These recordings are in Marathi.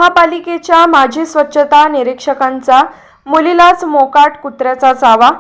महापालिकेच्या माजी स्वच्छता निरीक्षकांचा मुलीलाच मोकाट कुत्र्याचा चावा।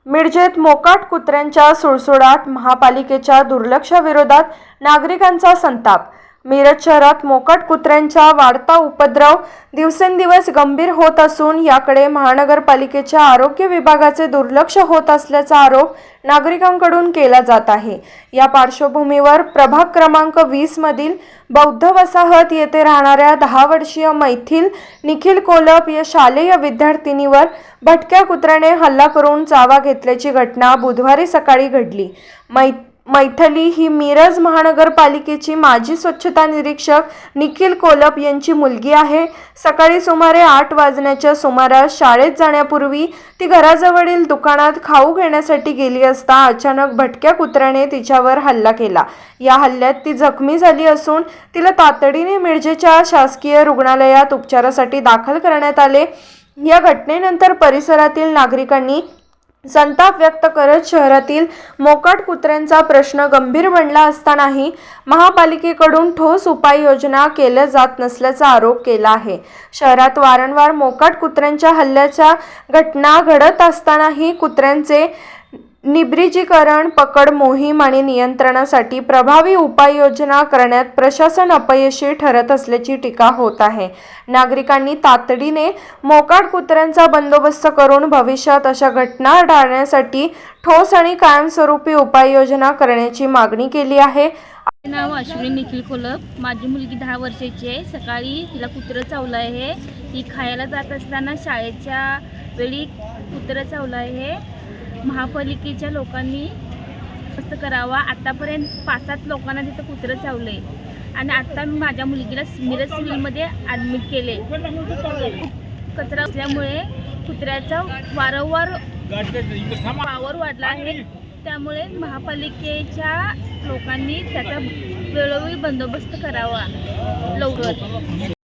मिरजेत मोकाट कुत्र्यांच्या सुळसुळाट, महापालिकेच्या दुर्लक्षाविरोधात नागरिकांचा संताप। मिरज शहरात मोकाट कुत्र्यांचा वाढता उपद्रव दिवसेंदिवस गंभीर होत असून याकडे महानगरपालिकेच्या आरोग्य विभागाचे दुर्लक्ष होत असल्याचा आरोप नागरिकांकडून केला जात आहे। या पार्श्वभूमीवर प्रभाग क्रमांक 20 मधील बौद्ध वसाहत येथे राहणाऱ्या 10 वर्षीय मैथिल निखिल कोलप या शालेय विद्यार्थिनीवर भटक्या कुत्र्याने हल्ला करून चावा घेतल्याची घटना बुधवारी सकाळी घडली। मैथिली ही मिरज महानगरपालिकेची माजी स्वच्छता निरीक्षक निखिल कोलप यांची मुलगी आहे। सकाळी सुमारे 8 वाजण्याच्या सुमारास शाळेत जाण्यापूर्वी ती घराजवळील दुकानात खाऊ घेण्यासाठी गेली असता अचानक भटक्या कुत्र्याने तिच्यावर हल्ला केला। या हल्ल्यात ती जखमी झाली असून तिला तातडीने मिरजेच्या शासकीय रुग्णालयात उपचारासाठी दाखल करण्यात आले। या घटनेनंतर परिसरातील नागरिकांनी संताप व्यक्त करत शहरातील मोकाट कुत्र्यांचा प्रश्न गंभीर बनला असतानाही महापालिकेकडून ठोस उपाययोजना केल्या जात नसल्याचा आरोप केला आहे। शहरात वारंवार मोकाट कुत्र्यांच्या हल्ल्याच्या घटना घडत असतानाही कुत्र्यांचे निर्बीजीकरण, पकड मोहीम आणि नियंत्रणासाठी प्रभावी उपाययोजना करण्यात प्रशासन अपयशी ठरत असल्याची टीका होत आहे। नागरिकांनी तातडीने मोकाट कुत्र्यांचा बंदोबस्त करून भविष्यात अशा घटना टाळण्यासाठी ठोस आणि कायमस्वरूपी उपाययोजना करण्याची मागणी केली आहे। नाव अश्विनी निखिल कोलप। माझी मुलगी 10 वर्षाची आहे। सकाळी तिला कुत्रं चावलं आहे। ती खायला जात असताना शाळेच्या वेळी कुत्रं चावलं आहे। महापालिकेच्या लोकांनी मस्त करावा। आतापर्यंत 5-7 लोकांना तिथं कुत्रं चावलंय आणि आता मी माझ्या मुलगीला मिरज सिव्हिलमध्ये ॲडमिट केले। कचरा असल्यामुळे कुत्र्याचा वारंवार पावर वाढला आहे। त्यामुळे महापालिकेच्या लोकांनी त्याचा वेळोवेळी बंदोबस्त करावा लवकर।